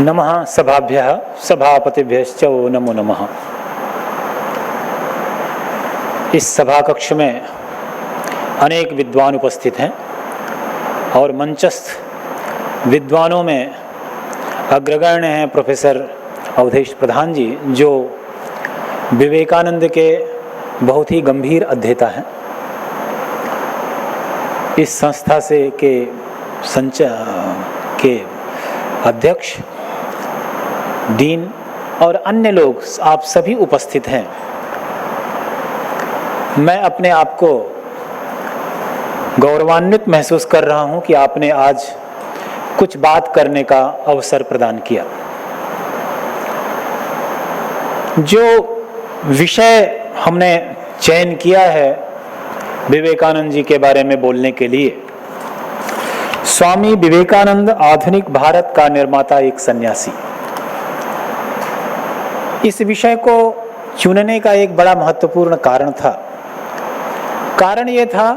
नमः सभाभ्यः सभापतिभ्यश्च नमो नमः। इस सभा कक्ष में अनेक विद्वान उपस्थित हैं और मंचस्थ विद्वानों में अग्रगण्य हैं प्रोफेसर अवधेश प्रधान जी, जो विवेकानंद के बहुत ही गंभीर अध्येता हैं। इस संस्था के अध्यक्ष, डीन और अन्य लोग आप सभी उपस्थित हैं। मैं अपने आप को गौरवान्वित महसूस कर रहा हूं कि आपने आज कुछ बात करने का अवसर प्रदान किया। जो विषय हमने चयन किया है विवेकानंद जी के बारे में बोलने के लिए, स्वामी विवेकानंद आधुनिक भारत का निर्माता एक सन्यासी, इस विषय को चुनने का एक बड़ा महत्वपूर्ण कारण था। कारण ये था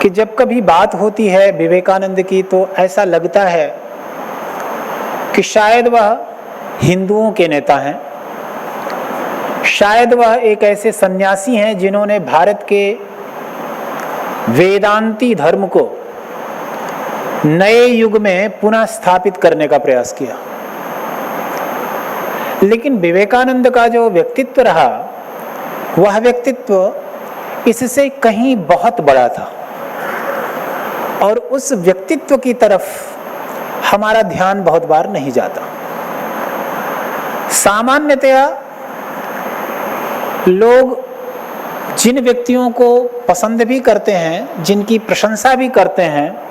कि जब कभी बात होती है विवेकानंद की तो ऐसा लगता है कि शायद वह हिंदुओं के नेता हैं, शायद वह एक ऐसे सन्यासी हैं जिन्होंने भारत के वेदांती धर्म को नए युग में पुनः स्थापित करने का प्रयास किया। लेकिन विवेकानंद का जो व्यक्तित्व रहा, वह व्यक्तित्व इससे कहीं बहुत बड़ा था और उस व्यक्तित्व की तरफ हमारा ध्यान बहुत बार नहीं जाता। सामान्यतया लोग जिन व्यक्तियों को पसंद भी करते हैं, जिनकी प्रशंसा भी करते हैं,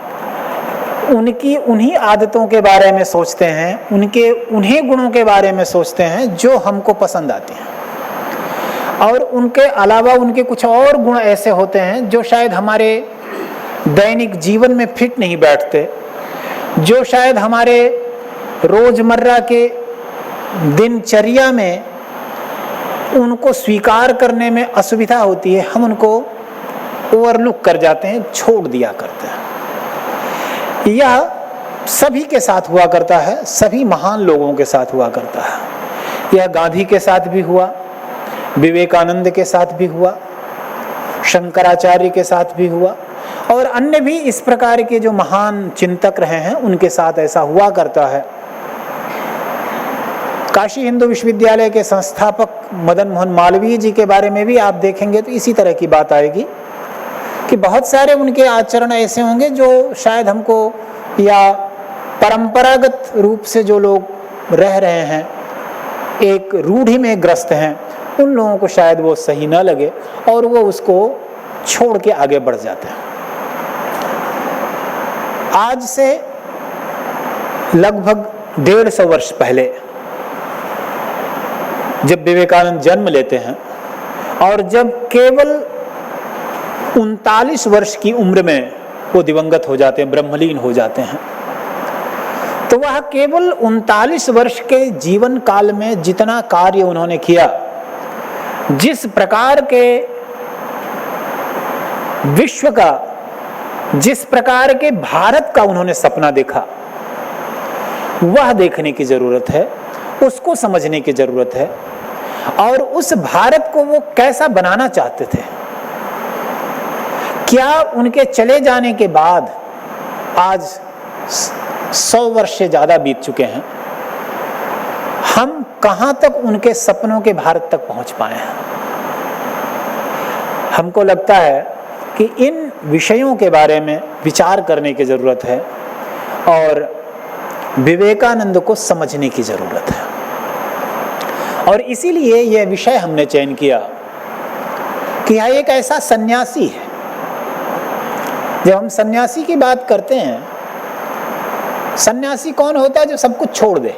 उनकी उन्हीं आदतों के बारे में सोचते हैं, उनके उन्हीं गुणों के बारे में सोचते हैं जो हमको पसंद आते हैं। और उनके अलावा उनके कुछ और गुण ऐसे होते हैं जो शायद हमारे दैनिक जीवन में फिट नहीं बैठते, जो शायद हमारे रोजमर्रा के दिनचर्या में उनको स्वीकार करने में असुविधा होती है। हम उनको ओवरलुक कर जाते हैं, छोड़ दिया करते हैं। यह सभी के साथ हुआ करता है, सभी महान लोगों के साथ हुआ करता है। यह गांधी के साथ भी हुआ, विवेकानंद के साथ भी हुआ, शंकराचार्य के साथ भी हुआ और अन्य भी इस प्रकार के जो महान चिंतक रहे हैं उनके साथ ऐसा हुआ करता है। काशी हिंदू विश्वविद्यालय के संस्थापक मदन मोहन मालवीय जी के बारे में भी आप देखेंगे तो इसी तरह की बात आएगी कि बहुत सारे उनके आचरण ऐसे होंगे जो शायद हमको, या परंपरागत रूप से जो लोग रह रहे हैं, एक रूढ़ि में ग्रस्त हैं, उन लोगों को शायद वो सही न लगे और वो उसको छोड़ के आगे बढ़ जाते हैं। आज से लगभग 150 वर्ष पहले जब विवेकानंद जन्म लेते हैं और जब केवल 39 वर्ष की उम्र में वो दिवंगत हो जाते हैं, ब्रह्मलीन हो जाते हैं, तो वह केवल 39 वर्ष के जीवन काल में जितना कार्य उन्होंने किया, जिस प्रकार के विश्व का, जिस प्रकार के भारत का उन्होंने सपना देखा, वह देखने की जरूरत है, उसको समझने की जरूरत है और उस भारत को वो कैसा बनाना चाहते थे। क्या उनके चले जाने के बाद आज 100 वर्ष से ज्यादा बीत चुके हैं, हम कहां तक उनके सपनों के भारत तक पहुंच पाए हैं? हमको लगता है कि इन विषयों के बारे में विचार करने की जरूरत है और विवेकानंद को समझने की जरूरत है। और इसीलिए यह विषय हमने चयन किया कि यह एक ऐसा सन्यासी है। जब हम सन्यासी की बात करते हैं, सन्यासी कौन होता है? जो सब कुछ छोड़ दे।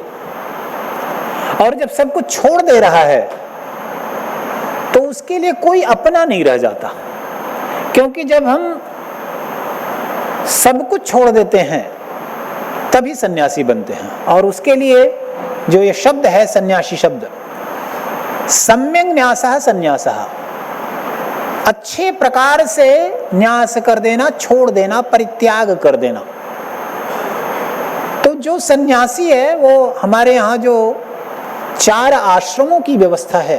और जब सब कुछ छोड़ दे रहा है तो उसके लिए कोई अपना नहीं रह जाता, क्योंकि जब हम सब कुछ छोड़ देते हैं तभी सन्यासी बनते हैं। और उसके लिए जो ये शब्द है सन्यासी शब्द, सम्यक न्यासः सन्यासः, अच्छे प्रकार से न्यास कर देना, छोड़ देना, परित्याग कर देना। तो जो सन्यासी है वो हमारे यहाँ जो 4 आश्रमों की व्यवस्था है,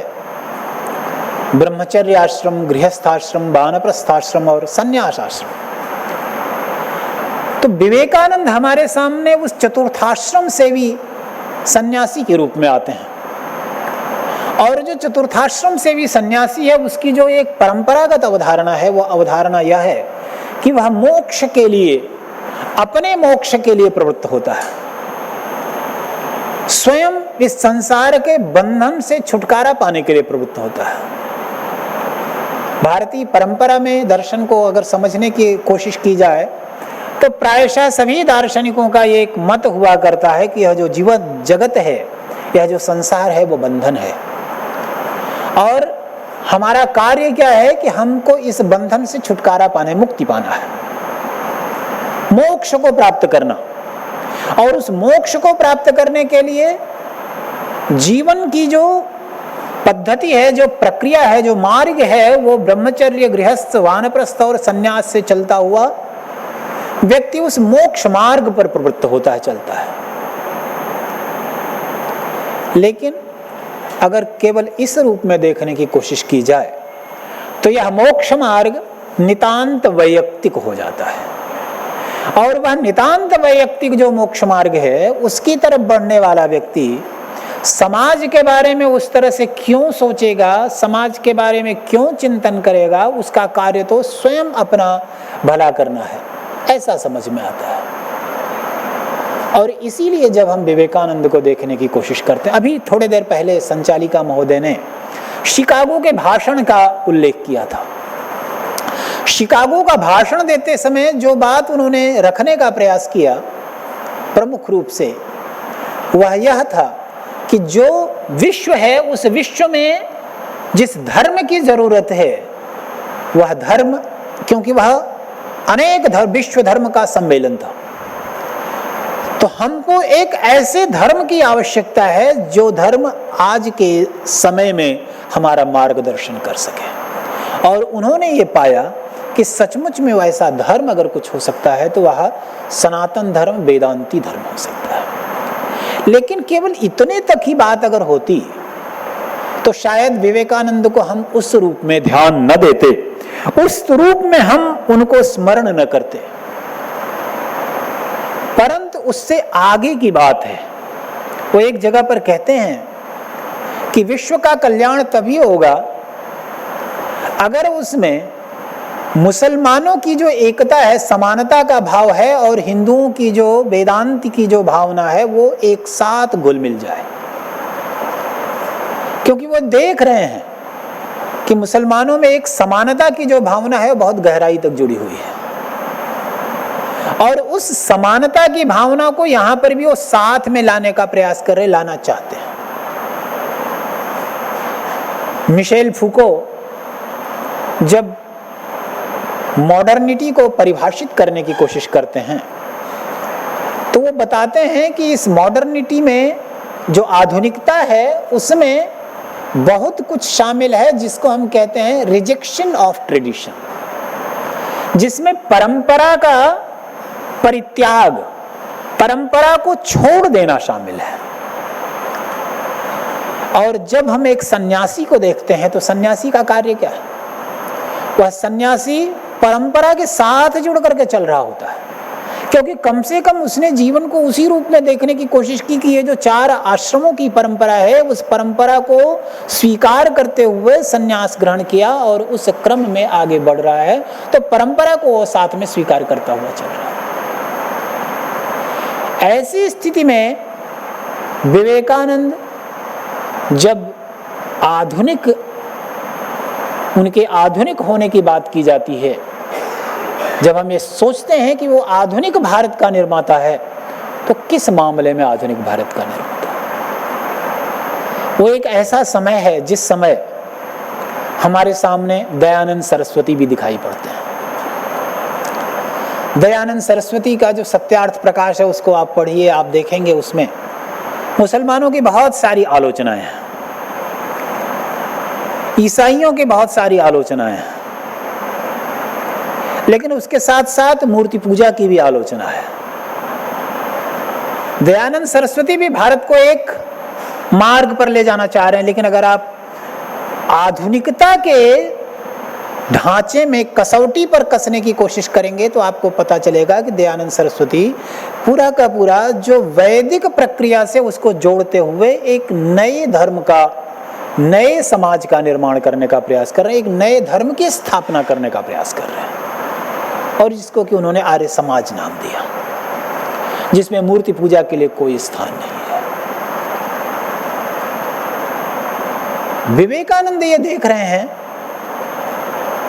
ब्रह्मचर्य आश्रम, गृहस्थाश्रम, वानप्रस्थाश्रम और संन्यास आश्रम, तो विवेकानंद हमारे सामने उस चतुर्थाश्रम सेवी सन्यासी के रूप में आते हैं। और जो चतुर्थाश्रम सेवी सन्यासी है उसकी जो एक परंपरागत अवधारणा है, वो अवधारणा यह है कि वह मोक्ष के लिए, अपने मोक्ष के लिए प्रवृत्त होता है, स्वयं इस संसार के बंधन से छुटकारा पाने के लिए प्रवृत्त होता है। भारतीय परंपरा में दर्शन को अगर समझने की कोशिश की जाए तो प्रायशः सभी दार्शनिकों का एक मत हुआ करता है कि यह जो जीवन जगत है, यह जो संसार है, वो बंधन है और हमारा कार्य क्या है कि हमको इस बंधन से छुटकारा पाने, मुक्ति पाना है, मोक्ष को प्राप्त करना। और उस मोक्ष को प्राप्त करने के लिए जीवन की जो पद्धति है, जो प्रक्रिया है, जो मार्ग है, वो ब्रह्मचर्य, गृहस्थ, वानप्रस्थ और संन्यास से चलता हुआ व्यक्ति उस मोक्ष मार्ग पर प्रवृत्त होता है, चलता है। लेकिन अगर केवल इस रूप में देखने की कोशिश की जाए तो यह मोक्ष मार्ग नितांत वैयक्तिक हो जाता है। और वह नितांत वैयक्तिक जो मोक्ष मार्ग है, उसकी तरफ बढ़ने वाला व्यक्ति समाज के बारे में उस तरह से क्यों सोचेगा, समाज के बारे में क्यों चिंतन करेगा, उसका कार्य तो स्वयं अपना भला करना है, ऐसा समझ में आता है। और इसीलिए जब हम विवेकानंद को देखने की कोशिश करते हैं, अभी थोड़ी देर पहले संचालिका महोदय ने शिकागो के भाषण का उल्लेख किया था। शिकागो का भाषण देते समय जो बात उन्होंने रखने का प्रयास किया प्रमुख रूप से, वह यह था कि जो विश्व है, उस विश्व में जिस धर्म की जरूरत है, वह धर्म, क्योंकि वह अनेक विश्व धर्म का सम्मेलन था, तो हमको एक ऐसे धर्म की आवश्यकता है जो धर्म आज के समय में हमारा मार्गदर्शन कर सके। और उन्होंने ये पाया कि सचमुच में वैसा धर्म अगर कुछ हो सकता है तो वह सनातन धर्म, वेदांती धर्म हो सकता है। लेकिन केवल इतने तक ही बात अगर होती तो शायद विवेकानंद को हम उस रूप में ध्यान न देते, उस रूप में हम उनको स्मरण न करते। परंतु उससे आगे की बात है। वो एक जगह पर कहते हैं कि विश्व का कल्याण तभी होगा अगर उसमें मुसलमानों की जो एकता है, समानता का भाव है, और हिंदुओं की जो वेदांत की जो भावना है, वो एक साथ घुल मिल जाए। क्योंकि वो देख रहे हैं कि मुसलमानों में एक समानता की जो भावना है, बहुत गहराई तक जुड़ी हुई है, और उस समानता की भावना को यहां पर भी वो साथ में लाने का प्रयास कर रहे, लाना चाहते हैं। मिशेल फूको जब मॉडर्निटी को परिभाषित करने की कोशिश करते हैं तो वो बताते हैं कि इस मॉडर्निटी में जो आधुनिकता है उसमें बहुत कुछ शामिल है जिसको हम कहते हैं रिजेक्शन ऑफ ट्रेडिशन, जिसमें परंपरा का परित्याग, परंपरा को छोड़ देना शामिल है। और जब हम एक सन्यासी को देखते हैं तो सन्यासी का कार्य क्या है? वह सन्यासी परंपरा के साथ जुड़ करके चल रहा होता है, क्योंकि कम से कम उसने जीवन को उसी रूप में देखने की कोशिश की कि ये जो 4 आश्रमों की परंपरा है, उस परंपरा को स्वीकार करते हुए सन्यास ग्रहण किया और उस क्रम में आगे बढ़ रहा है, तो परंपरा को वो साथ में स्वीकार करता हुआ चल रहा है। ऐसी स्थिति में विवेकानंद जब उनके आधुनिक होने की बात की जाती है, जब हम ये सोचते हैं कि वो आधुनिक भारत का निर्माता है, तो किस मामले में आधुनिक भारत का निर्माता? वो एक ऐसा समय है जिस समय हमारे सामने दयानंद सरस्वती भी दिखाई पड़ते हैं। दयानंद सरस्वती का जो सत्यार्थ प्रकाश है उसको आप पढ़िए, आप देखेंगे उसमें मुसलमानों की बहुत सारी आलोचनाएं हैं, ईसाइयों की बहुत सारी आलोचनाएं हैं, लेकिन उसके साथ साथ मूर्ति पूजा की भी आलोचना है। दयानंद सरस्वती भी भारत को एक मार्ग पर ले जाना चाह रहे हैं, लेकिन अगर आप आधुनिकता के ढांचे में कसौटी पर कसने की कोशिश करेंगे तो आपको पता चलेगा कि दयानंद सरस्वती पूरा का पूरा जो वैदिक प्रक्रिया से उसको जोड़ते हुए एक नए धर्म का, नए समाज का निर्माण करने का प्रयास कर रहे हैं, एक नए धर्म की स्थापना करने का प्रयास कर रहे हैं, और जिसको कि उन्होंने आर्य समाज नाम दिया, जिसमें मूर्ति पूजा के लिए कोई स्थान नहीं है। विवेकानंद ये देख रहे हैं,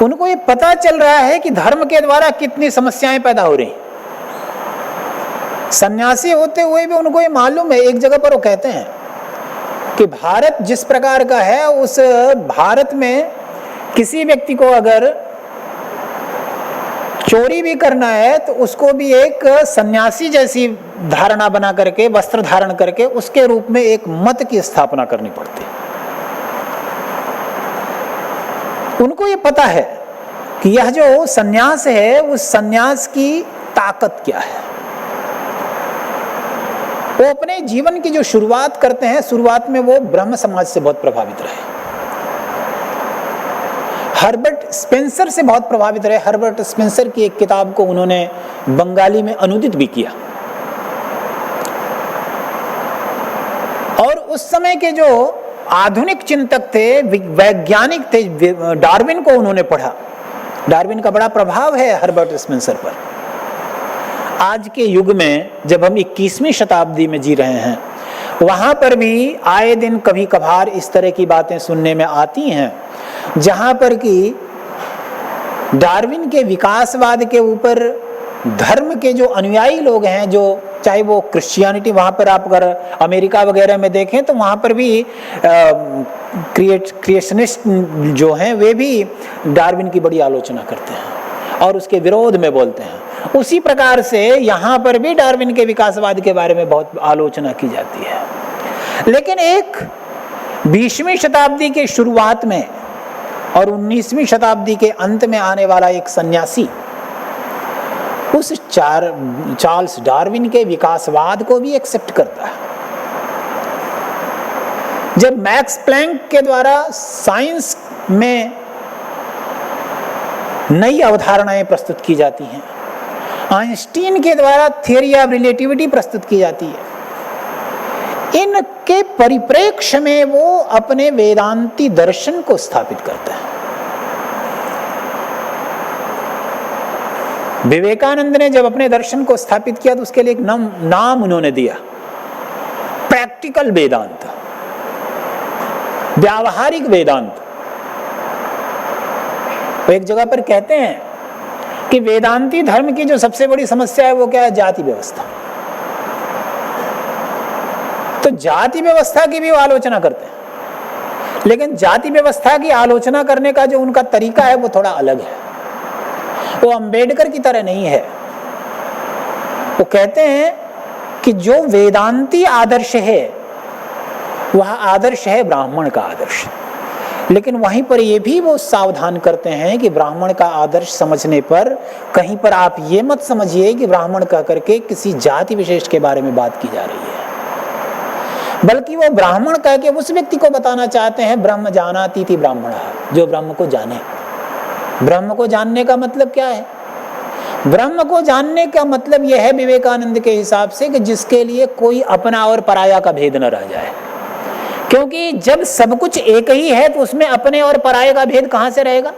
उनको ये पता चल रहा है कि धर्म के द्वारा कितनी समस्याएं पैदा हो रही। सन्यासी होते हुए भी उनको ये मालूम है, एक जगह पर वो कहते हैं कि भारत जिस प्रकार का है, उस भारत में किसी व्यक्ति को अगर चोरी भी करना है तो उसको भी एक सन्यासी जैसी धारणा बना करके, वस्त्र धारण करके, उसके रूप में एक मत की स्थापना करनी पड़ती है। उनको ये पता है कि यह जो सन्यास है, उस सन्यास की ताकत क्या है। वो अपने जीवन की जो शुरुआत करते हैं, शुरुआत में वो ब्रह्म समाज से बहुत प्रभावित रहे, हर्बर्ट स्पेंसर से बहुत प्रभावित रहे। हर्बर्ट स्पेंसर की एक किताब को उन्होंने बंगाली में अनुदित भी किया, और उस समय के जो आधुनिक चिंतक थे, वैज्ञानिक थे, डार्विन को उन्होंने पढ़ा। डार्विन का बड़ा प्रभाव है हर्बर्ट स्पेंसर पर। आज के युग में जब हम 21वीं शताब्दी में जी रहे हैं, वहां पर भी आए दिन कभी कभार इस तरह की बातें सुनने में आती हैं, जहां पर कि डार्विन के विकासवाद के ऊपर धर्म के जो अनुयायी लोग हैं, जो चाहे वो क्रिश्चियनिटी, वहां पर आप अगर अमेरिका वगैरह में देखें तो वहां पर भी क्रिएशनिस्ट जो हैं वे भी डार्विन की बड़ी आलोचना करते हैं और उसके विरोध में बोलते हैं। उसी प्रकार से यहाँ पर भी डार्विन के विकासवाद के बारे में बहुत आलोचना की जाती है। लेकिन एक 20वीं शताब्दी के शुरुआत में और 19वीं शताब्दी के अंत में आने वाला एक सन्यासी उस चार्ल्स डार्विन के विकासवाद को भी एक्सेप्ट करता है। जब मैक्स प्लैंक के द्वारा साइंस में नई अवधारणाएं प्रस्तुत की जाती हैं, आइंस्टीन के द्वारा थ्योरी ऑफ रिलेटिविटी प्रस्तुत की जाती है, इनके परिप्रेक्ष्य में वो अपने वेदांती दर्शन को स्थापित करता है। विवेकानंद ने जब अपने दर्शन को स्थापित किया तो उसके लिए एक नाम उन्होंने दिया, प्रैक्टिकल वेदांत, व्यावहारिक वेदांत। वो एक जगह पर कहते हैं कि वेदांती धर्म की जो सबसे बड़ी समस्या है वो क्या है? जाति व्यवस्था। तो जाति व्यवस्था की भी वो आलोचना करते हैं, लेकिन जाति व्यवस्था की आलोचना करने का जो उनका तरीका है वो थोड़ा अलग है। वो अंबेडकर की तरह नहीं है। वो कहते हैं कि जो वेदांती आदर्श है वह आदर्श है ब्राह्मण का आदर्श, लेकिन वहीं पर ये भी वो सावधान करते हैं कि ब्राह्मण का आदर्श समझने पर कहीं पर आप ये मत समझिए कि ब्राह्मण कह करके किसी जाति विशेष के बारे में बात की जा रही है, बल्कि वो ब्राह्मण कह के उस व्यक्ति को बताना चाहते हैं ब्रह्म जानाति इति ब्राह्मणः, जो ब्रह्म को जाने। ब्रह्म को जानने का मतलब क्या है? ब्रह्म को जानने का मतलब यह है विवेकानंद के हिसाब से कि जिसके लिए कोई अपना और पराया का भेद न रह जाए, क्योंकि जब सब कुछ एक ही है तो उसमें अपने और पराये का भेद कहां से रहेगा?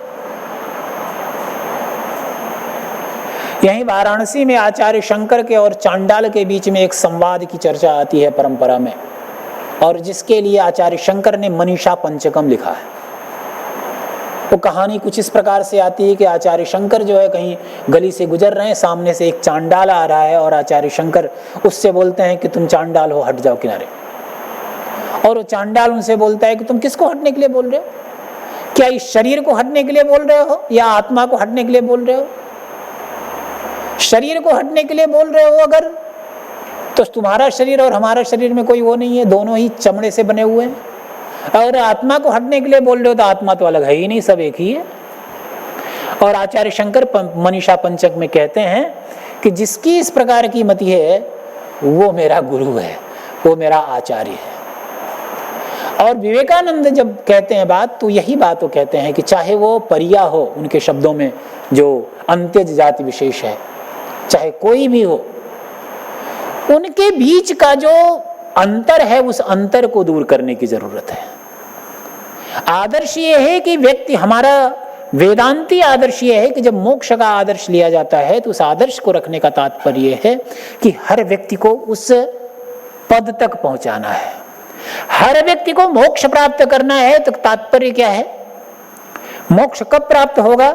यहीं वाराणसी में आचार्य शंकर के और चांडाल के बीच में एक संवाद की चर्चा आती है परंपरा में, और जिसके लिए आचार्य शंकर ने मनीषा पंचकम लिखा है। वो कहानी कुछ इस प्रकार से आती है कि आचार्य शंकर जो है कहीं गली से गुजर रहे हैं, सामने से एक चांडाल आ रहा है और आचार्य शंकर उससे बोलते हैं कि तुम चांडाल हो, हट जाओ किनारे। और वो चांडाल उनसे बोलता है कि तुम किसको हटने के लिए बोल रहे हो? क्या इस शरीर को हटने के लिए बोल रहे हो या आत्मा को हटने के लिए बोल रहे हो? शरीर को हटने के लिए बोल रहे हो अगर, तो तुम्हारा शरीर और हमारा शरीर में कोई वो नहीं है, दोनों ही चमड़े से बने हुए हैं। और आत्मा को हटने के लिए बोल रहे हो तो आत्मा तो अलग है ही नहीं, सब एक ही है। और आचार्य शंकर मनीषा पंचक में कहते हैं कि जिसकी इस प्रकार की मति है वो मेरा गुरु है, वो मेरा आचार्य है। और विवेकानंद जब कहते हैं बात, तो यही बात वो कहते हैं कि चाहे वो परिया हो, उनके शब्दों में जो अंत्यज जाति विशेष है, चाहे कोई भी हो, उनके बीच का जो अंतर है उस अंतर को दूर करने की जरूरत है। आदर्श ये है कि व्यक्ति, हमारा वेदांती आदर्श ये है कि जब मोक्ष का आदर्श लिया जाता है तो उस आदर्श को रखने का तात्पर्य है कि हर व्यक्ति को उस पद तक पहुंचाना है, हर व्यक्ति को मोक्ष प्राप्त करना है। तो तात्पर्य क्या है? मोक्ष कब प्राप्त होगा?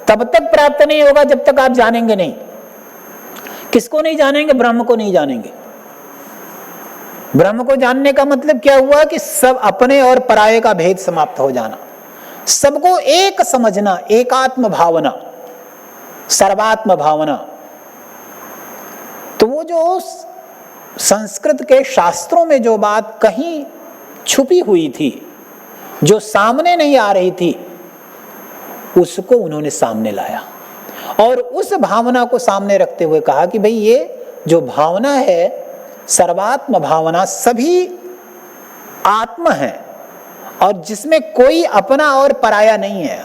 तब तक प्राप्त नहीं होगा जब तक आप जानेंगे नहीं। किसको नहीं जानेंगे? ब्रह्म को नहीं जानेंगे। ब्रह्म को जानने का मतलब क्या हुआ कि सब अपने और पराये का भेद समाप्त हो जाना, सबको एक समझना, एकात्म भावना, सर्वात्म भावना। तो वो जो संस्कृत के शास्त्रों में जो बात कहीं छुपी हुई थी, जो सामने नहीं आ रही थी, उसको उन्होंने सामने लाया और उस भावना को सामने रखते हुए कहा कि भाई ये जो भावना है, सर्वात्म भावना, सभी आत्मा है और जिसमें कोई अपना और पराया नहीं है।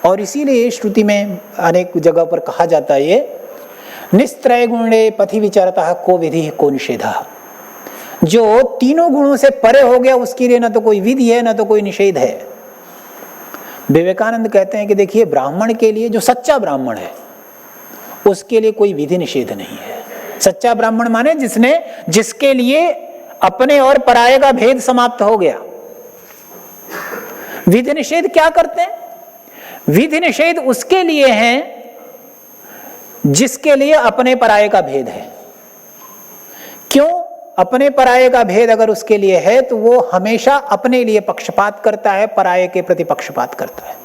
और इसीलिए श्रुति में अनेक जगह पर कहा जाता है, ये निस्त्रय गुणे पथि विचरता को विधि को निषेधा। जो तीनों गुणों से परे हो गया उसके लिए ना तो कोई विधि है ना तो कोई निषेध है। विवेकानंद कहते हैं कि देखिए, ब्राह्मण के लिए, जो सच्चा ब्राह्मण है, उसके लिए कोई विधि निषेध नहीं है। सच्चा ब्राह्मण माने जिसके लिए अपने और पराये का भेद समाप्त हो गया। विधि निषेध क्या करते हैं? विधि निषेध उसके लिए है जिसके लिए अपने पराये का भेद है। क्यों? अपने पराये का भेद अगर उसके लिए है तो वो हमेशा अपने लिए पक्षपात करता है, पराये के प्रति पक्षपात करता है।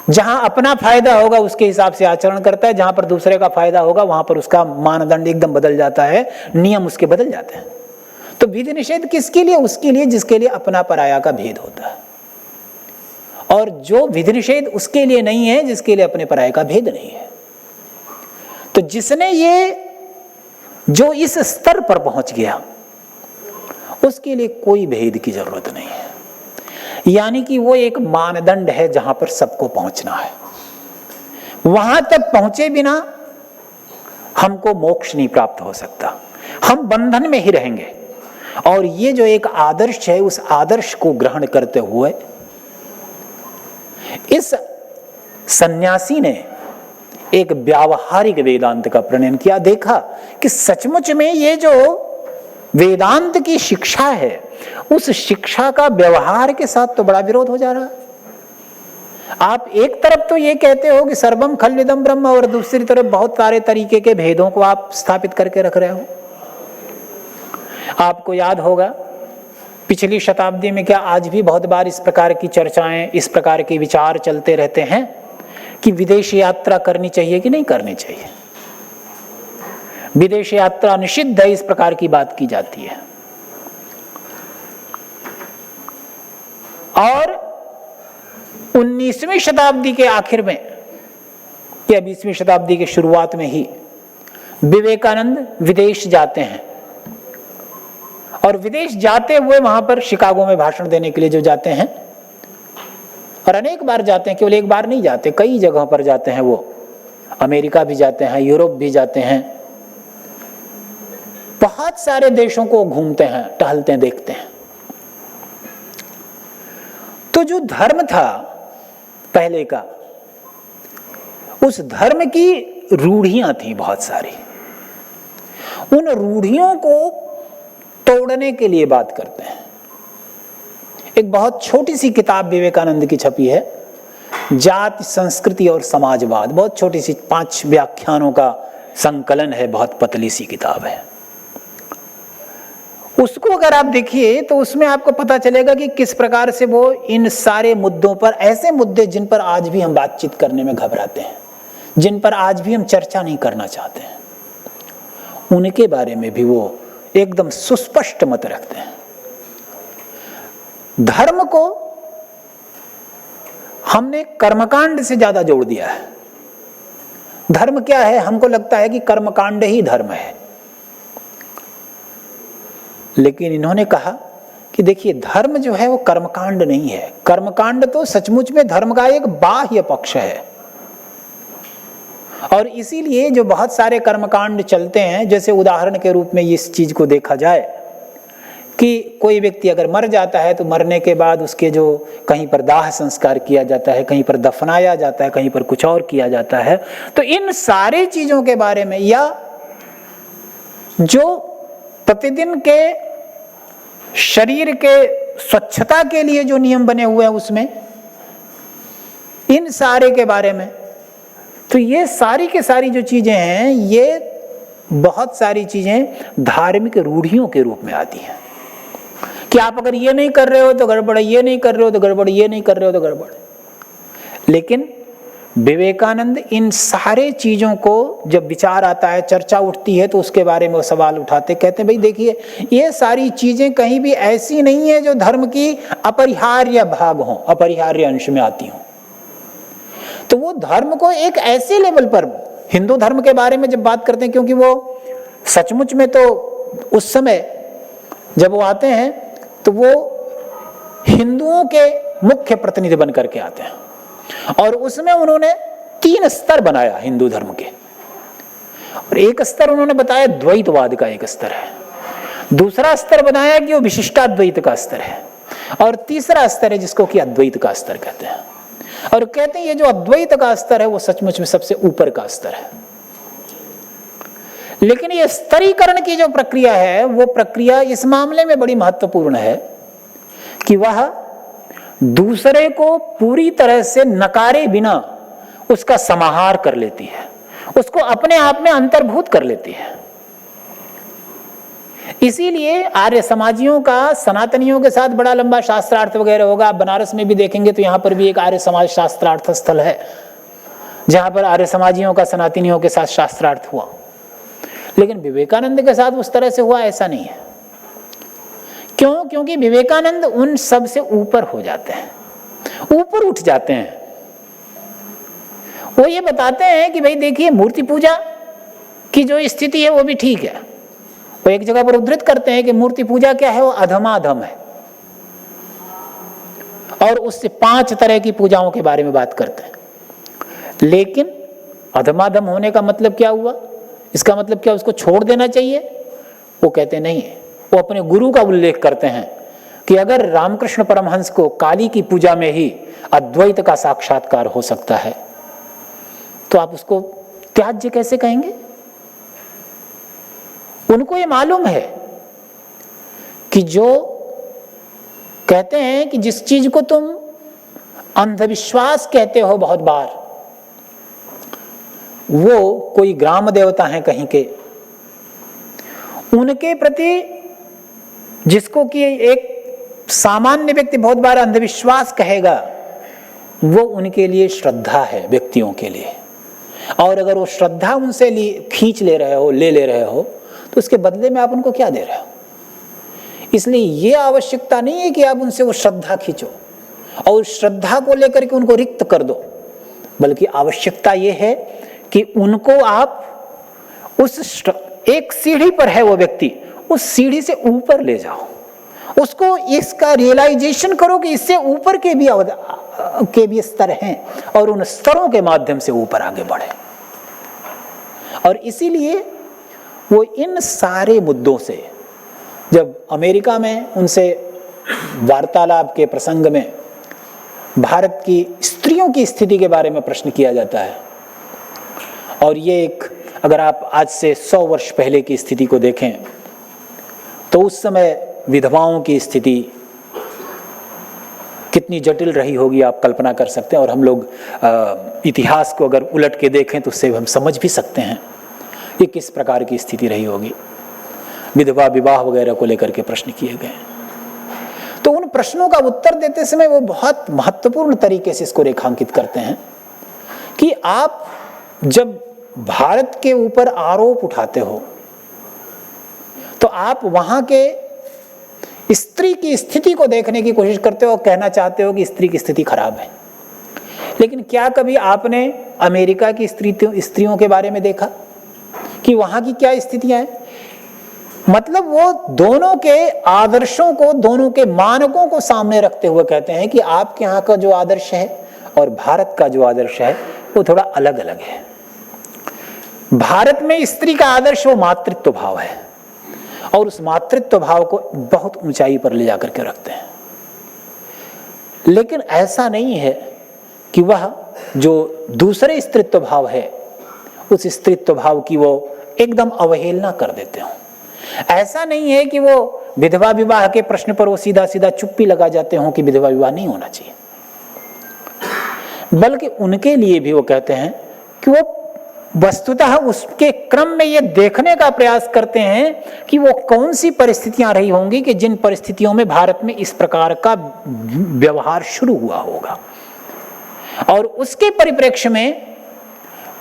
जहां अपना फायदा होगा उसके हिसाब से आचरण करता है, जहां पर दूसरे का फायदा होगा वहां पर उसका मानदंड एकदम बदल जाता है, नियम उसके बदल जाते हैं। तो विधि निषेध किसके लिए? उसके लिए जिसके लिए अपना पराया का भेद होता है। और जो विधि निषेध उसके लिए नहीं है जिसके लिए अपने पराये का भेद नहीं है। तो जिसने ये जो इस स्तर पर पहुंच गया उसके लिए कोई भेद की जरूरत नहीं है। यानी कि वो एक मानदंड है जहां पर सबको पहुंचना है। वहां तक पहुंचे बिना हमको मोक्ष नहीं प्राप्त हो सकता, हम बंधन में ही रहेंगे। और ये जो एक आदर्श है, उस आदर्श को ग्रहण करते हुए इस सन्यासी ने एक व्यावहारिक वेदांत का प्रणयन किया। देखा कि सचमुच में ये जो वेदांत की शिक्षा है, उस शिक्षा का व्यवहार के साथ तो बड़ा विरोध हो जा रहा है। आप एक तरफ तो ये कहते हो कि सर्वम खल्विदम ब्रह्म, और दूसरी तरफ बहुत सारे तरीके के भेदों को आप स्थापित करके रख रहे हो। आपको याद होगा पिछली शताब्दी में, क्या आज भी बहुत बार इस प्रकार की चर्चाएं, इस प्रकार के विचार चलते रहते हैं कि विदेश यात्रा करनी चाहिए कि नहीं करनी चाहिए। विदेश यात्रा निषिद्ध है, इस प्रकार की बात की जाती है। और 19वीं शताब्दी के आखिर में या 20वीं शताब्दी के शुरुआत में ही विवेकानंद विदेश जाते हैं। और विदेश जाते हुए वहां पर शिकागो में भाषण देने के लिए जो जाते हैं, और अनेक बार जाते हैं, केवल एक बार नहीं जाते, कई जगहों पर जाते हैं। वो अमेरिका भी जाते हैं, यूरोप भी जाते हैं, बहुत सारे देशों को घूमते हैं, टहलते हैं, देखते हैं। तो जो धर्म था पहले का, उस धर्म की रूढ़ियां थी बहुत सारी। उन रूढ़ियों को तोड़ने के लिए बात करते हैं। एक बहुत छोटी सी किताब विवेकानंद की छपी है, जाति, संस्कृति और समाजवाद। बहुत छोटी सी 5 व्याख्यानों का संकलन है, बहुत पतली सी किताब है। उसको अगर आप देखिए तो उसमें आपको पता चलेगा कि किस प्रकार से वो इन सारे मुद्दों पर, ऐसे मुद्दे जिन पर आज भी हम बातचीत करने में घबराते हैं, जिन पर आज भी हम चर्चा नहीं करना चाहते हैं, उनके बारे में भी वो एकदम सुस्पष्ट मत रखते हैं। धर्म को हमने कर्मकांड से ज्यादा जोड़ दिया है। धर्म क्या है? हमको लगता है कि कर्मकांड ही धर्म है। लेकिन इन्होंने कहा कि देखिए, धर्म जो है वो कर्मकांड नहीं है। कर्मकांड तो सचमुच में धर्म का एक बाह्य पक्ष है, और इसीलिए जो बहुत सारे कर्मकांड चलते हैं, जैसे उदाहरण के रूप में इस चीज को देखा जाए कि कोई व्यक्ति अगर मर जाता है तो मरने के बाद उसके जो कहीं पर दाह संस्कार किया जाता है, कहीं पर दफनाया जाता है, कहीं पर कुछ और किया जाता है, तो इन सारी चीजों के बारे में, या जो प्रतिदिन के शरीर के स्वच्छता के लिए जो नियम बने हुए हैं उसमें, इन सारे के बारे में, तो ये सारी के सारी जो चीजें हैं, ये बहुत सारी चीजें धार्मिक रूढ़ियों के रूप में आती हैं कि आप अगर ये नहीं कर रहे हो तो गड़बड़, ये नहीं कर रहे हो तो गड़बड़, ये नहीं कर रहे हो तो गड़बड़। लेकिन विवेकानंद इन सारे चीजों को जब विचार आता है, चर्चा उठती है, तो उसके बारे में वो सवाल उठाते, कहते हैं भाई देखिए, ये सारी चीजें कहीं भी ऐसी नहीं है जो धर्म की अपरिहार्य भाग हों, अपरिहार्य अंश में आती हों। तो वो धर्म को एक ऐसे लेवल पर, हिंदू धर्म के बारे में जब बात करते हैं, क्योंकि वो सचमुच में तो उस समय जब वो आते हैं तो वो हिंदुओं के मुख्य प्रतिनिधि बन करके आते हैं, और उसमें उन्होंने 3 स्तर बनाया हिंदू धर्म के। और एक स्तर उन्होंने बताया द्वैतवाद का एक स्तर है, दूसरा स्तर बनाया कि वो विशिष्टाद्वैत का स्तर है, और तीसरा स्तर है जिसको कि अद्वैत का स्तर कहते हैं। और कहते हैं ये जो अद्वैत का स्तर है वो सचमुच में सबसे ऊपर का स्तर है। लेकिन ये स्तरीकरण की जो प्रक्रिया है, वो प्रक्रिया इस मामले में बड़ी महत्वपूर्ण है कि वह दूसरे को पूरी तरह से नकारे बिना उसका समाहार कर लेती है, उसको अपने आप में अंतर्भूत कर लेती है। इसीलिए आर्य समाजियों का सनातनियों के साथ बड़ा लंबा शास्त्रार्थ वगैरह होगा। आप बनारस में भी देखेंगे तो यहाँ पर भी एक आर्य समाज शास्त्रार्थ स्थल है, जहां पर आर्य समाजियों का सनातनियों के साथ शास्त्रार्थ हुआ। लेकिन विवेकानंद के साथ उस तरह से हुआ ऐसा नहीं है। क्यों? क्योंकि विवेकानंद उन सब से ऊपर हो जाते हैं, ऊपर उठ जाते हैं। वो ये बताते हैं कि भाई देखिए, मूर्ति पूजा की जो स्थिति है वो भी ठीक है। वो एक जगह पर उद्धृत करते हैं कि मूर्ति पूजा क्या है, वो अधमाधम है, और उससे 5 तरह की पूजाओं के बारे में बात करते हैं। लेकिन अधमाधम होने का मतलब क्या हुआ? इसका मतलब क्या उसको छोड़ देना चाहिए? वो कहते नहीं। वो अपने गुरु का उल्लेख करते हैं कि अगर रामकृष्ण परमहंस को काली की पूजा में ही अद्वैत का साक्षात्कार हो सकता है, तो आप उसको त्याज्य कैसे कहेंगे? उनको ये मालूम है कि जो कहते हैं कि जिस चीज को तुम अंधविश्वास कहते हो बहुत बार, वो कोई ग्राम देवता हैं कहीं के, उनके प्रति जिसको कि एक सामान्य व्यक्ति बहुत बार अंधविश्वास कहेगा, वो उनके लिए श्रद्धा है, व्यक्तियों के लिए। और अगर वो श्रद्धा उनसे खींच ले रहे हो, ले रहे हो, तो उसके बदले में आप उनको क्या दे रहे हो? इसलिए ये आवश्यकता नहीं है कि आप उनसे वो श्रद्धा खींचो और श्रद्धा को लेकर के उनको रिक्त कर दो, बल्कि आवश्यकता ये है कि उनको आप उस एक सीढ़ी पर है वो व्यक्ति, उस सीढ़ी से ऊपर ले जाओ, उसको इसका रियलाइजेशन करो कि इससे ऊपर के भी स्तर हैं, और उन स्तरों के माध्यम से ऊपर आगे बढ़े। और इसीलिए वो इन सारे मुद्दों से, जब अमेरिका में उनसे वार्तालाप के प्रसंग में भारत की स्त्रियों की स्थिति के बारे में प्रश्न किया जाता है, और ये एक, अगर आप आज से 100 वर्ष पहले की स्थिति को देखें तो उस समय विधवाओं की स्थिति कितनी जटिल रही होगी, आप कल्पना कर सकते हैं। और हम लोग इतिहास को अगर उलट के देखें तो उससे हम समझ भी सकते हैं ये किस प्रकार की स्थिति रही होगी। विधवा विवाह वगैरह को लेकर के प्रश्न किए गए। तो उन प्रश्नों का उत्तर देते समय वो बहुत महत्वपूर्ण तरीके से इसको रेखांकित करते हैं कि आप जब भारत के ऊपर आरोप उठाते हो तो आप वहां के स्त्री की स्थिति को देखने की कोशिश करते हो और कहना चाहते हो कि स्त्री की स्थिति खराब है। लेकिन क्या कभी आपने अमेरिका की स्त्रियों के बारे में देखा कि वहां की क्या स्थितियां हैं? मतलब वो दोनों के आदर्शों को, दोनों के मानकों को सामने रखते हुए कहते हैं कि आपके यहाँ का जो आदर्श है और भारत का जो आदर्श है वो थोड़ा अलग अलग है। भारत में स्त्री का आदर्श वो मातृत्व भाव है और उस मातृत्व भाव को बहुत ऊंचाई पर ले जाकर के रखते हैं, लेकिन ऐसा नहीं है कि वह जो दूसरे स्त्रीत्व भाव है उस स्त्रीत्व भाव की वो एकदम अवहेलना कर देते हो। ऐसा नहीं है कि वो विधवा विवाह के प्रश्न पर वो सीधा सीधा चुप्पी लगा जाते हो कि विधवा विवाह नहीं होना चाहिए, बल्कि उनके लिए भी वो कहते हैं कि वो वस्तुतः उसके क्रम में ये देखने का प्रयास करते हैं कि वो कौन सी परिस्थितियां रही होंगी कि जिन परिस्थितियों में भारत में इस प्रकार का व्यवहार शुरू हुआ होगा, और उसके परिप्रेक्ष्य में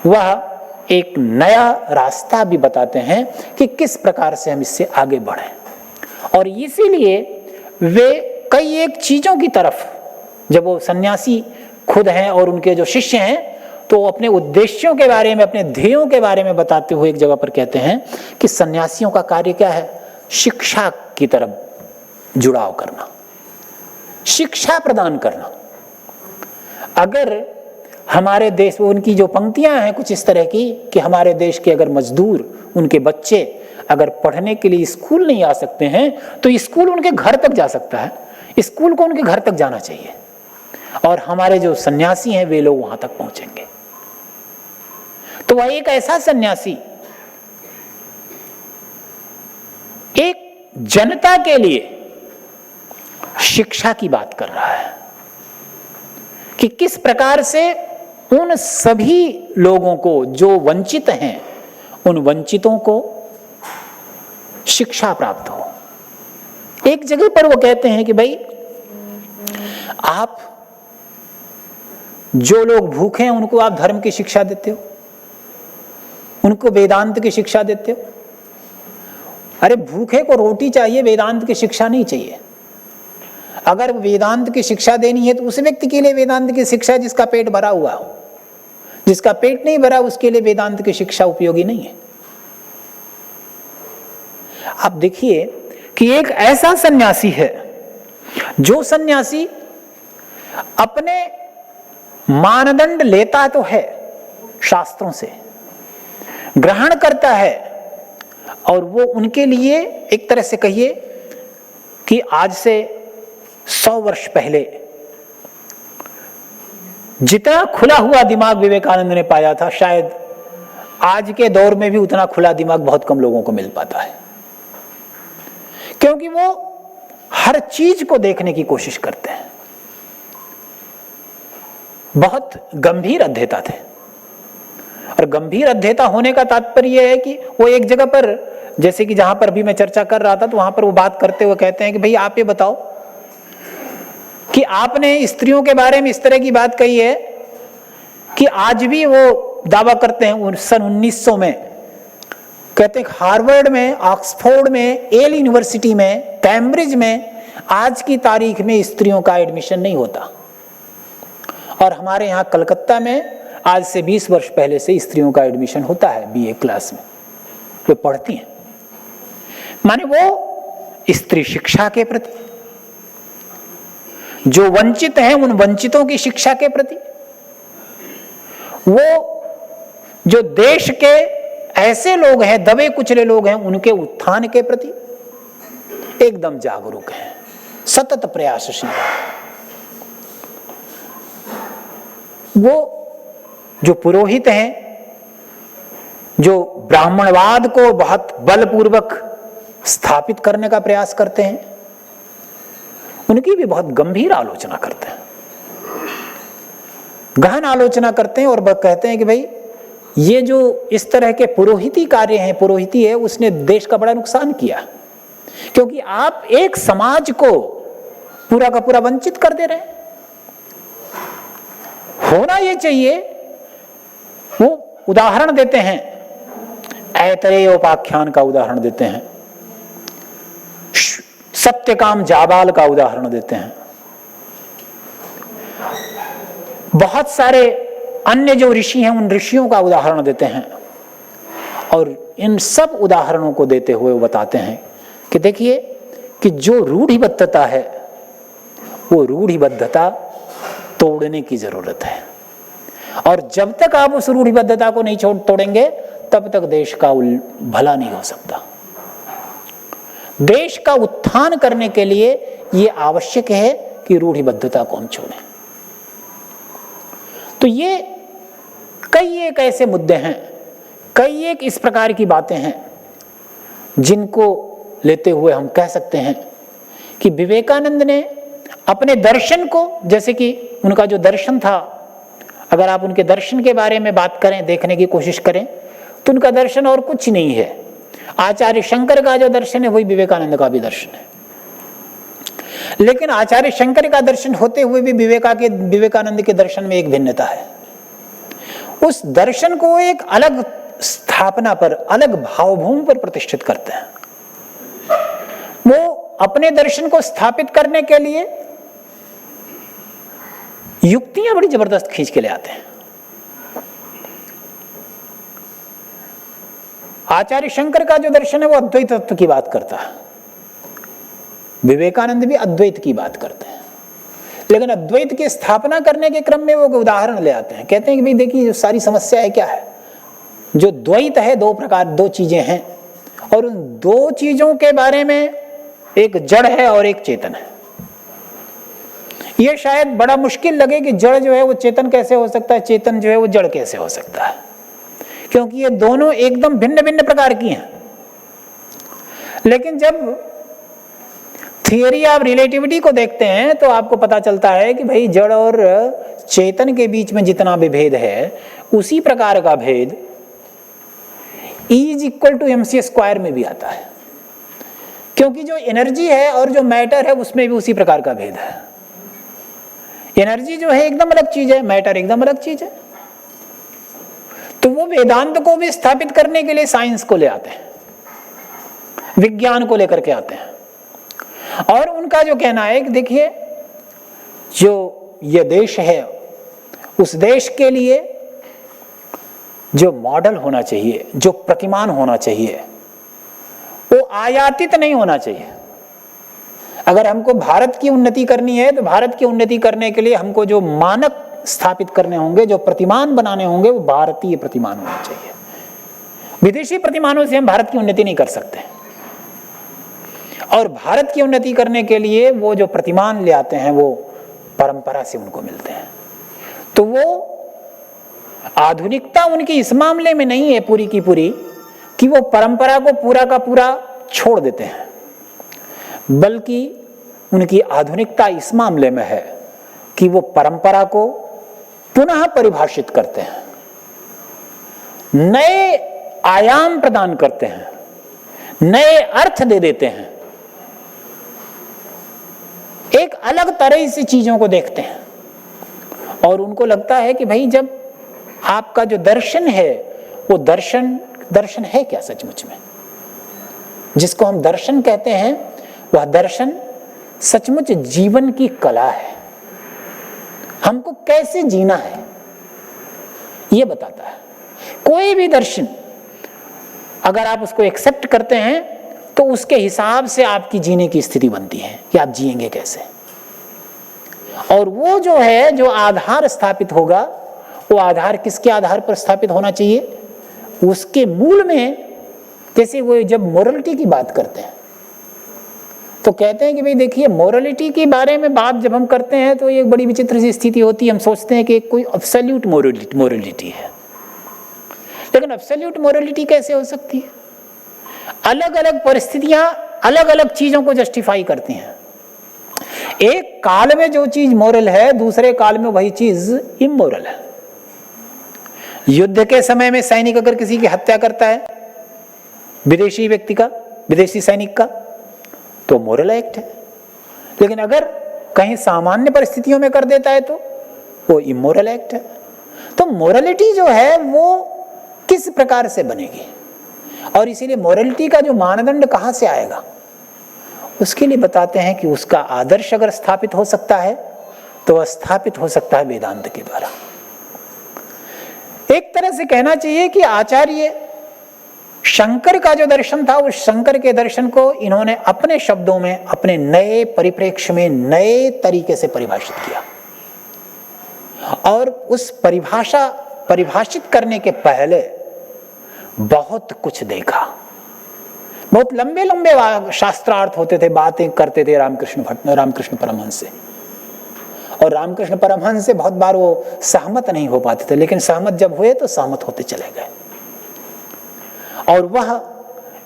वह एक नया रास्ता भी बताते हैं कि किस प्रकार से हम इससे आगे बढ़ें। और इसीलिए वे कई एक चीजों की तरफ, जब वो सन्यासी खुद हैं और उनके जो शिष्य हैं, तो वो अपने उद्देश्यों के बारे में, अपने ध्येयों के बारे में बताते हुए एक जगह पर कहते हैं कि सन्यासियों का कार्य क्या है? शिक्षा की तरफ जुड़ाव करना, शिक्षा प्रदान करना। अगर हमारे देश में उनकी जो पंक्तियां हैं कुछ इस तरह की कि हमारे देश के अगर मजदूर, उनके बच्चे अगर पढ़ने के लिए स्कूल नहीं आ सकते हैं तो स्कूल उनके घर तक जा सकता है, स्कूल को उनके घर तक जाना चाहिए, और हमारे जो सन्यासी हैं वे लोग वहां तक पहुंचेंगे। तो वह एक ऐसा सन्यासी एक जनता के लिए शिक्षा की बात कर रहा है कि किस प्रकार से उन सभी लोगों को जो वंचित हैं, उन वंचितों को शिक्षा प्राप्त हो। एक जगह पर वो कहते हैं कि भाई आप जो लोग भूखे हैं उनको आप धर्म की शिक्षा देते हो, उनको वेदांत की शिक्षा देते हो। अरे भूखे को रोटी चाहिए, वेदांत की शिक्षा नहीं चाहिए। अगर वेदांत की शिक्षा देनी है तो उस व्यक्ति के लिए वेदांत की शिक्षा जिसका पेट भरा हुआ हो, जिसका पेट नहीं भरा उसके लिए वेदांत की शिक्षा उपयोगी नहीं है। आप देखिए कि एक ऐसा सन्यासी है जो सन्यासी अपने मानदंड लेता तो है, शास्त्रों से ग्रहण करता है, और वो उनके लिए एक तरह से कहिए कि आज से 100 वर्ष पहले जितना खुला हुआ दिमाग विवेकानंद ने पाया था, शायद आज के दौर में भी उतना खुला दिमाग बहुत कम लोगों को मिल पाता है, क्योंकि वो हर चीज को देखने की कोशिश करते हैं। बहुत गंभीर अध्येता थे, और गंभीर अध्येता होने का तात्पर्य यह है कि वो एक जगह पर, जैसे कि जहां पर भी मैं चर्चा कर रहा था, तो वहां पर वो बात करते हुए कहते हैं कि भाई आप ये बताओ कि आपने स्त्रियों के बारे में इस तरह की बात कही है कि आज भी वो दावा करते हैं सन 1900 में, कहते हैं हार्वर्ड में, ऑक्सफोर्ड में, येल यूनिवर्सिटी में, कैम्ब्रिज में आज की तारीख में स्त्रियों का एडमिशन नहीं होता, और हमारे यहाँ कलकत्ता में आज से 20 वर्ष पहले से स्त्रियों का एडमिशन होता है बीए क्लास में, वे पढ़ती हैं। माने वो स्त्री शिक्षा के प्रति, जो वंचित हैं उन वंचितों की शिक्षा के प्रति, वो जो देश के ऐसे लोग हैं, दबे कुचले लोग हैं, उनके उत्थान के प्रति एकदम जागरूक हैं, सतत प्रयासशील। वो जो पुरोहित हैं, जो ब्राह्मणवाद को बहुत बलपूर्वक स्थापित करने का प्रयास करते हैं, उनकी भी बहुत गंभीर आलोचना करते हैं, गहन आलोचना करते हैं, और कहते हैं कि भाई ये जो इस तरह के पुरोहिती कार्य हैं, पुरोहिती है, उसने देश का बड़ा नुकसान किया, क्योंकि आप एक समाज को पूरा का पूरा वंचित कर दे रहे हैं। होना ये चाहिए, वो उदाहरण देते हैं, ऐतरेय उपाख्यान का उदाहरण देते हैं, सत्यकाम जाबाल का उदाहरण देते हैं, बहुत सारे अन्य जो ऋषि हैं उन ऋषियों का उदाहरण देते हैं, और इन सब उदाहरणों को देते हुए वो बताते हैं कि देखिए कि जो रूढ़िबद्धता है वो रूढ़िबद्धता तोड़ने की जरूरत है, और जब तक आप उस रूढ़िबद्धता को नहीं तोड़ेंगे तब तक देश का भला नहीं हो सकता। देश का उत्थान करने के लिए यह आवश्यक है कि रूढ़िबद्धता को हम छोड़ें। तो ये कई एक ऐसे मुद्दे हैं, कई एक इस प्रकार की बातें हैं जिनको लेते हुए हम कह सकते हैं कि विवेकानंद ने अपने दर्शन को, जैसे कि उनका जो दर्शन था, अगर आप उनके दर्शन के बारे में बात करें, देखने की कोशिश करें, तो उनका दर्शन और कुछ नहीं है। आचार्य शंकर का जो दर्शन है वही विवेकानंद का भी दर्शन है, लेकिन आचार्य शंकर का दर्शन होते हुए भी विवेकानंद के दर्शन में एक भिन्नता है। उस दर्शन को एक अलग स्थापना पर, अलग भावभूमि पर प्रतिष्ठित करते हैं। वो अपने दर्शन को स्थापित करने के लिए युक्तियां बड़ी जबरदस्त खींच के ले आते हैं। आचार्य शंकर का जो दर्शन है वो अद्वैत तत्व की बात करता है, विवेकानंद भी अद्वैत की बात करते हैं, लेकिन अद्वैत की स्थापना करने के क्रम में वो उदाहरण ले आते हैं। कहते हैं कि भाई देखिए जो सारी समस्या है क्या है, जो द्वैत है दो चीजें हैं, और उन दो चीजों के बारे में एक जड़ है और एक चेतन है। ये शायद बड़ा मुश्किल लगे कि जड़ जो है वो चेतन कैसे हो सकता है, चेतन जो है वो जड़ कैसे हो सकता है, क्योंकि ये दोनों एकदम भिन्न भिन्न प्रकार की हैं। लेकिन जब थियरी ऑफ रिलेटिविटी को देखते हैं तो आपको पता चलता है कि भाई जड़ और चेतन के बीच में जितना भी भेद है, उसी प्रकार का भेद E = mc² में भी आता है, क्योंकि जो एनर्जी है और जो मैटर है उसमें भी उसी प्रकार का भेद है। एनर्जी जो है एकदम अलग चीज है, मैटर एकदम अलग चीज है। तो वो वेदांत को भी स्थापित करने के लिए साइंस को ले आते हैं, विज्ञान को लेकर के आते हैं, और उनका जो कहना है कि देखिए जो ये देश है, उस देश के लिए जो मॉडल होना चाहिए, जो प्रतिमान होना चाहिए, वो आयातित नहीं होना चाहिए। अगर हमको भारत की उन्नति करनी है तो भारत की उन्नति करने के लिए हमको जो मानक स्थापित करने होंगे, जो प्रतिमान बनाने होंगे, वो भारतीय प्रतिमान होना चाहिए। विदेशी प्रतिमानों से हम भारत की उन्नति नहीं कर सकते, और भारत की उन्नति करने के लिए वो जो प्रतिमान ले आते हैं वो परंपरा से उनको मिलते हैं। तो वो आधुनिकता उनकी इस मामले में नहीं है पूरी की पूरी कि वो परंपरा को पूरा का पूरा छोड़ देते हैं, बल्कि उनकी आधुनिकता इस मामले में है कि वो परंपरा को पुनः परिभाषित करते हैं, नए आयाम प्रदान करते हैं, नए अर्थ दे देते हैं, एक अलग तरह से चीजों को देखते हैं। और उनको लगता है कि भाई जब आपका जो दर्शन है वो दर्शन है क्या सचमुच में, जिसको हम दर्शन कहते हैं, वह दर्शन सचमुच जीवन की कला है, हमको कैसे जीना है ये बताता है। कोई भी दर्शन अगर आप उसको एक्सेप्ट करते हैं तो उसके हिसाब से आपकी जीने की स्थिति बनती है कि आप जिएंगे कैसे। और वो जो है, जो आधार स्थापित होगा, वो आधार किसके आधार पर स्थापित होना चाहिए, उसके मूल में। जैसे वो जब मोरलिटी की बात करते हैं तो कहते हैं कि भाई देखिए मोरलिटी के बारे में बात जब हम करते हैं तो ये बड़ी विचित्र सी स्थिति होती है। हम सोचते हैं कि कोई एब्सोल्यूट मोरलिटी है, लेकिन एब्सोल्यूट मोरलिटी कैसे हो सकती है? अलग अलग परिस्थितियां अलग अलग चीजों को जस्टिफाई करती हैं। एक काल में जो चीज मोरल है, दूसरे काल में वही चीज इमोरल है। युद्ध के समय में सैनिक अगर किसी की हत्या करता है, विदेशी व्यक्ति का, विदेशी सैनिक का, तो मोरल एक्ट है। लेकिन अगर कहीं सामान्य परिस्थितियों में कर देता है तो वो इमोरल एक्ट है। तो मोरलिटी जो है वो किस प्रकार से बनेगी, और इसीलिए मोरलिटी का जो मानदंड कहां से आएगा, उसके लिए बताते हैं कि उसका आदर्श अगर स्थापित हो सकता है तो वह स्थापित हो सकता है वेदांत के द्वारा। एक तरह से कहना चाहिए कि आचार्य शंकर का जो दर्शन था, उस शंकर के दर्शन को इन्होंने अपने शब्दों में, अपने नए परिप्रेक्ष्य में, नए तरीके से परिभाषित किया। और उस परिभाषित करने के पहले बहुत कुछ देखा। बहुत लंबे लंबे शास्त्रार्थ होते थे, बातें करते थे रामकृष्ण परमहंस से। और रामकृष्ण परमहंस से बहुत बार वो सहमत नहीं हो पाते थे, लेकिन सहमत जब हुए तो सहमत होते चले गए। और वह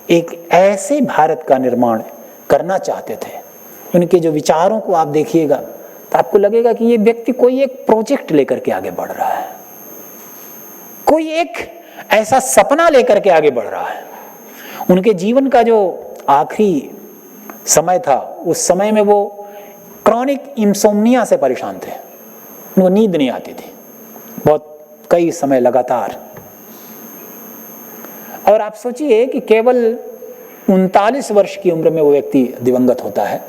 एक ऐसे भारत का निर्माण करना चाहते थे। उनके जो विचारों को आप देखिएगा तो आपको लगेगा कि ये व्यक्ति कोई एक प्रोजेक्ट लेकर के आगे बढ़ रहा है, कोई एक ऐसा सपना लेकर के आगे बढ़ रहा है। उनके जीवन का जो आखिरी समय था, उस समय में वो क्रॉनिक इंसोम्निया से परेशान थे। उनको नींद नहीं आती थी बहुत कई समय लगातार। और आप सोचिए कि केवल 39 वर्ष की उम्र में वो व्यक्ति दिवंगत होता है।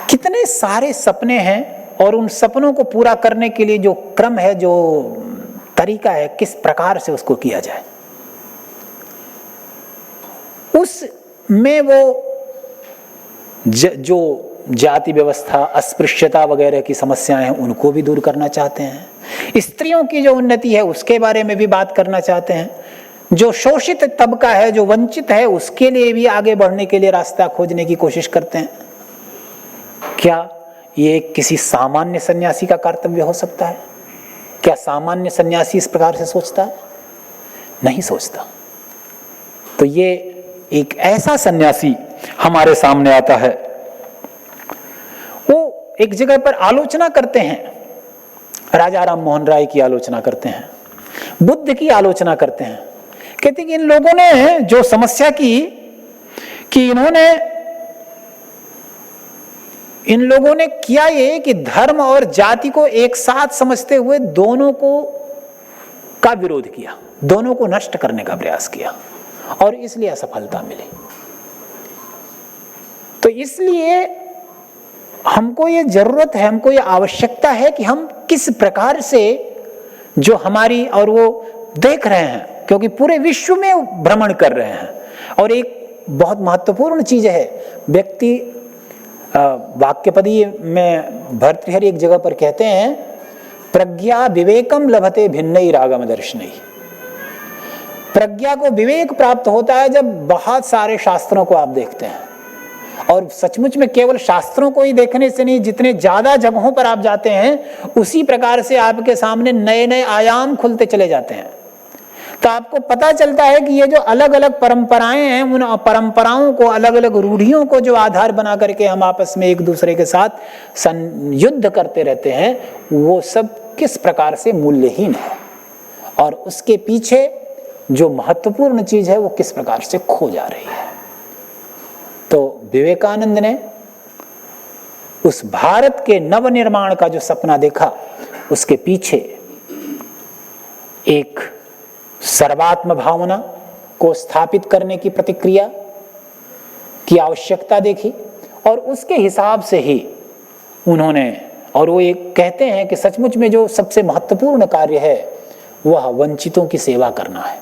कितने सारे सपने हैं और उन सपनों को पूरा करने के लिए जो क्रम है, जो तरीका है, किस प्रकार से उसको किया जाए, उसमें वो जो जाति व्यवस्था, अस्पृश्यता वगैरह की समस्याएं हैं, उनको भी दूर करना चाहते हैं। स्त्रियों की जो उन्नति है उसके बारे में भी बात करना चाहते हैं। जो शोषित तबका है, जो वंचित है, उसके लिए भी आगे बढ़ने के लिए रास्ता खोजने की कोशिश करते हैं। क्या ये किसी सामान्य सन्यासी का कर्तव्य हो सकता है? क्या सामान्य सन्यासी इस प्रकार से सोचता है? नहीं सोचता। तो ये एक ऐसा सन्यासी हमारे सामने आता है। वो एक जगह पर आलोचना करते हैं, राजा राम मोहन राय की आलोचना करते हैं, बुद्ध की आलोचना करते हैं। कहते हैं कि इन लोगों ने जो समस्या की कि इन लोगों ने किया ये कि धर्म और जाति को एक साथ समझते हुए दोनों का विरोध किया, दोनों को नष्ट करने का प्रयास किया, और इसलिए असफलता मिली। तो इसलिए हमको ये जरूरत है, हमको ये आवश्यकता है कि हम किस प्रकार से जो हमारी, और वो देख रहे हैं क्योंकि पूरे विश्व में भ्रमण कर रहे हैं। और एक बहुत महत्वपूर्ण चीज है, व्यक्ति वाक्यपदी में भर्तृहरि एक जगह पर कहते हैं, प्रज्ञा विवेकम लभते भिन्नई रागम दर्शनई। प्रज्ञा को विवेक प्राप्त होता है जब बहुत सारे शास्त्रों को आप देखते हैं। और सचमुच में केवल शास्त्रों को ही देखने से नहीं, जितने ज्यादा जगहों पर आप जाते हैं उसी प्रकार से आपके सामने नए नए आयाम खुलते चले जाते हैं। तो आपको पता चलता है कि ये जो अलग अलग परंपराएं हैं, उन परंपराओं को, अलग अलग रूढ़ियों को जो आधार बना करके हम आपस में एक दूसरे के साथ युद्ध करते रहते हैं, वो सब किस प्रकार से मूल्यहीन है, और उसके पीछे जो महत्वपूर्ण चीज है वो किस प्रकार से खो जा रही है। तो विवेकानंद ने उस भारत के नवनिर्माण का जो सपना देखा, उसके पीछे एक सर्वात्म भावना को स्थापित करने की प्रतिक्रिया की आवश्यकता देखी, और उसके हिसाब से ही उन्होंने, और वो एक कहते हैं कि सचमुच में जो सबसे महत्वपूर्ण कार्य है वह वंचितों की सेवा करना है,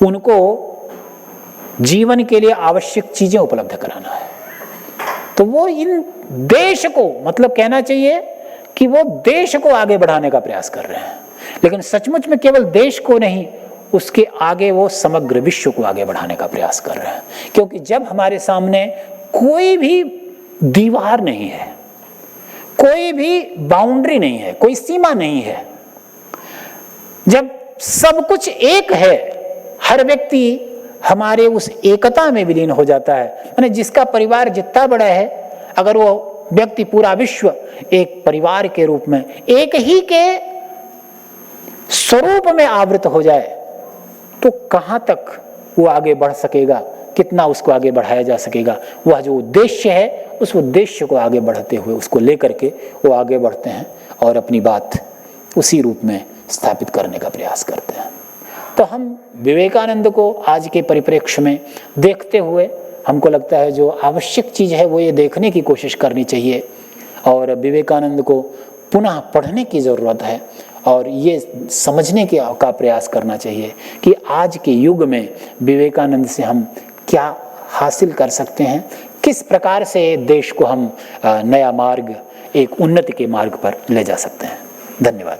उनको जीवन के लिए आवश्यक चीजें उपलब्ध कराना है। तो वो इन देश को, मतलब कहना चाहिए कि वो देश को आगे बढ़ाने का प्रयास कर रहे हैं, लेकिन सचमुच में केवल देश को नहीं, उसके आगे वो समग्र विश्व को आगे बढ़ाने का प्रयास कर रहे हैं। क्योंकि जब हमारे सामने कोई भी दीवार नहीं है, कोई भी बाउंड्री नहीं है, कोई सीमा नहीं है, जब सब कुछ एक है, हर व्यक्ति हमारे उस एकता में विलीन हो जाता है। यानी जिसका परिवार जितना बड़ा है, अगर वो व्यक्ति पूरा विश्व एक परिवार के रूप में एक ही के स्वरूप में आवृत हो जाए, तो कहां तक वो आगे बढ़ सकेगा, कितना उसको आगे बढ़ाया जा सकेगा। वह जो उद्देश्य है, उस उद्देश्य को आगे बढ़ाते हुए, उसको लेकर के वो आगे बढ़ते हैं और अपनी बात उसी रूप में स्थापित करने का प्रयास करते हैं। तो हम विवेकानंद को आज के परिप्रेक्ष्य में देखते हुए, हमको लगता है जो आवश्यक चीज है वो ये देखने की कोशिश करनी चाहिए, और विवेकानंद को पुनः पढ़ने की जरूरत है, और ये समझने का प्रयास करना चाहिए कि आज के युग में विवेकानंद से हम क्या हासिल कर सकते हैं, किस प्रकार से देश को हम नया मार्ग, एक उन्नति के मार्ग पर ले जा सकते हैं। धन्यवाद।